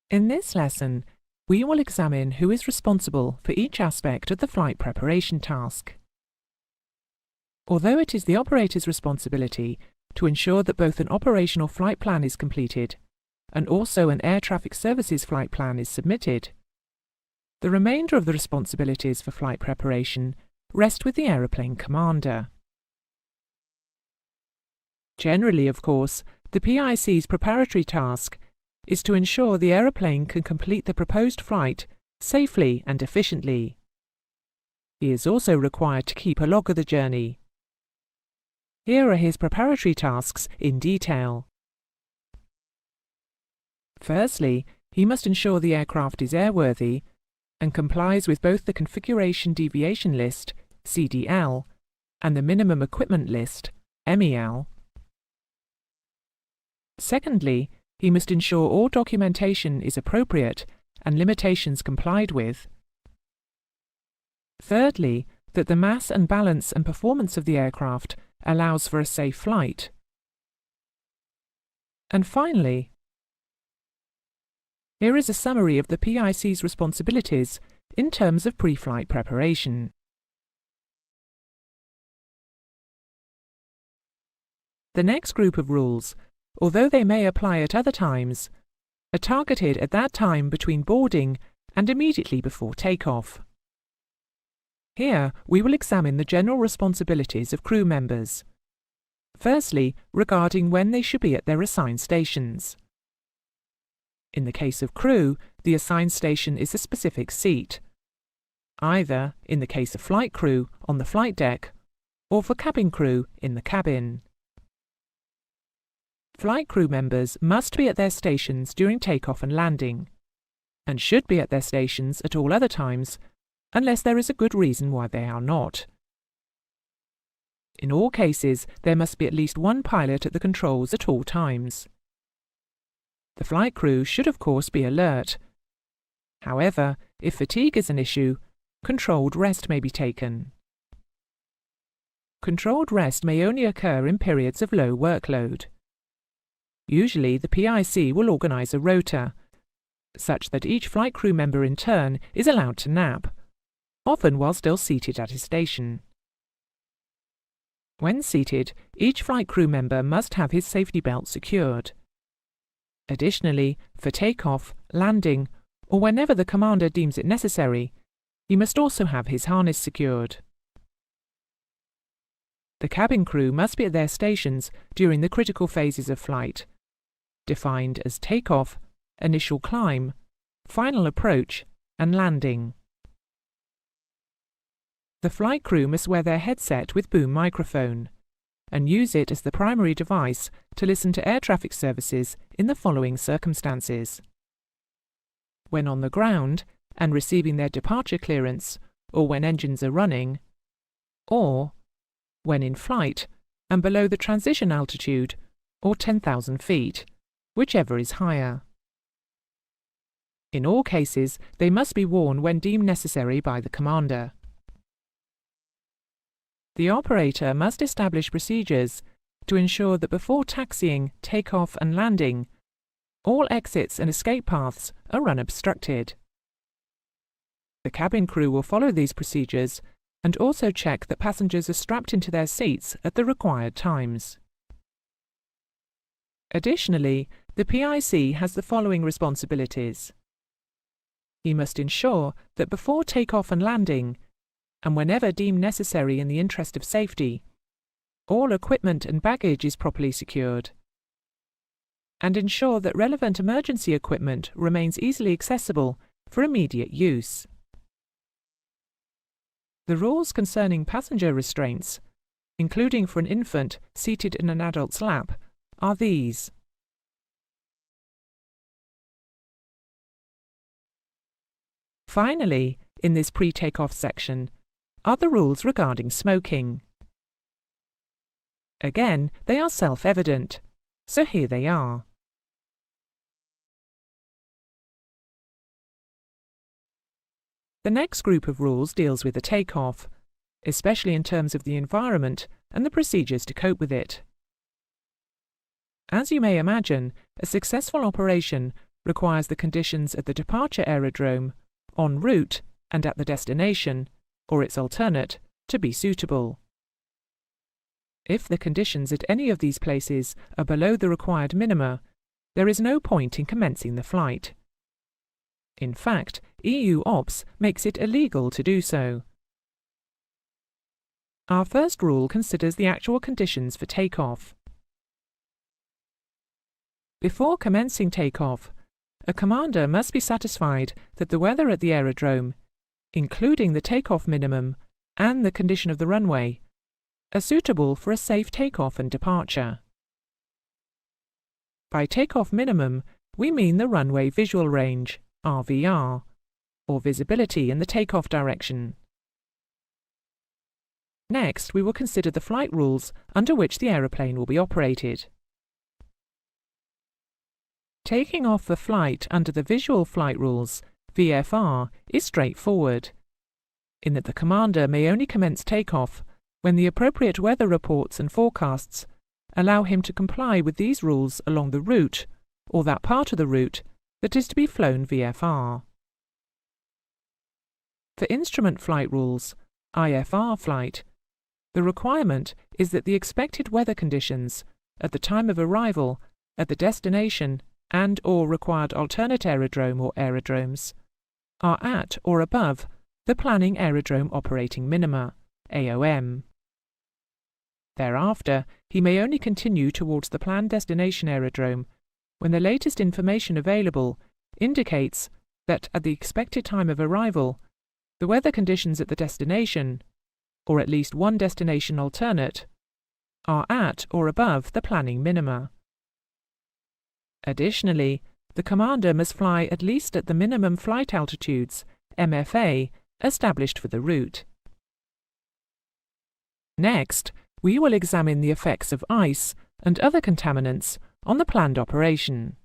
In this lesson, we will examine who is responsible for each aspect of the flight preparation task. Although it is the operator's responsibility to ensure that both an operational flight plan is completed and also an air traffic services flight plan is submitted, the remainder of the responsibilities for flight preparation rest with the aeroplane commander. Generally, of course, the PIC's preparatory task is to ensure the aeroplane can complete the proposed flight safely and efficiently. He is also required to keep a log of the journey. Here are his preparatory tasks in detail. Firstly, he must ensure the aircraft is airworthy and complies with both the Configuration Deviation List, CDL, and the Minimum Equipment List, MEL. Secondly, he must ensure all documentation is appropriate and limitations complied with. Thirdly, that the mass and balance and performance of the aircraft allows for a safe flight. And finally, here is a summary of the PIC's responsibilities in terms of pre-flight preparation. The next group of rules, although they may apply at other times, are targeted at that time between boarding and immediately before takeoff. Here, we will examine the general responsibilities of crew members. Firstly, regarding when they should be at their assigned stations. In the case of crew, the assigned station is a specific seat, either, in the case of flight crew, on the flight deck, or for cabin crew, in the cabin. Flight crew members must be at their stations during takeoff and landing, and should be at their stations at all other times, unless there is a good reason why they are not. In all cases, there must be at least one pilot at the controls at all times. The flight crew should of course be alert. However, if fatigue is an issue, controlled rest may be taken. Controlled rest may only occur in periods of low workload. Usually, the PIC will organise a rota, such that each flight crew member in turn is allowed to nap, often while still seated at his station. When seated, each flight crew member must have his safety belt secured. Additionally, for takeoff, landing, or whenever the commander deems it necessary, he must also have his harness secured. The cabin crew must be at their stations during the critical phases of flight, defined as takeoff, initial climb, final approach, and landing. The flight crew must wear their headset with boom microphone and use it as the primary device to listen to air traffic services in the following circumstances: when on the ground and receiving their departure clearance, or when engines are running, or when in flight and below the transition altitude, or 10,000 feet, whichever is higher. In all cases, they must be worn when deemed necessary by the commander. The operator must establish procedures to ensure that before taxiing, takeoff and landing, all exits and escape paths are unobstructed. The cabin crew will follow these procedures and also check that passengers are strapped into their seats at the required times. Additionally, the PIC has the following responsibilities. He must ensure that before takeoff and landing, and whenever deemed necessary in the interest of safety, all equipment and baggage is properly secured, and ensure that relevant emergency equipment remains easily accessible for immediate use. The rules concerning passenger restraints, including for an infant seated in an adult's lap, are these. Finally, in this pre-takeoff section, are the rules regarding smoking. Again, they are self-evident, so here they are. The next group of rules deals with the takeoff, especially in terms of the environment and the procedures to cope with it. As you may imagine, a successful operation requires the conditions at the departure aerodrome, en route, and at the destination, or its alternate, to be suitable. If the conditions at any of these places are below the required minima, there is no point in commencing the flight. In fact, EU OPS makes it illegal to do so. Our first rule considers the actual conditions for takeoff. Before commencing takeoff, a commander must be satisfied that the weather at the aerodrome, including the takeoff minimum and the condition of the runway, are suitable for a safe takeoff and departure. By takeoff minimum, we mean the runway visual range, RVR, or visibility in the takeoff direction. Next, we will consider the flight rules under which the aeroplane will be operated. Taking off the flight under the visual flight rules, VFR, is straightforward, in that the commander may only commence takeoff when the appropriate weather reports and forecasts allow him to comply with these rules along the route, or that part of the route, that is to be flown VFR. For instrument flight rules, IFR flight, the requirement is that the expected weather conditions at the time of arrival at the destination and/or required alternate aerodrome or aerodromes are at or above the Planning Aerodrome Operating Minima, AOM. Thereafter, he may only continue towards the planned destination aerodrome when the latest information available indicates that at the expected time of arrival, the weather conditions at the destination, or at least one destination alternate, are at or above the planning minima. Additionally, the commander must fly at least at the minimum flight altitudes, MFA, established for the route. Next, we will examine the effects of ice and other contaminants on the planned operation.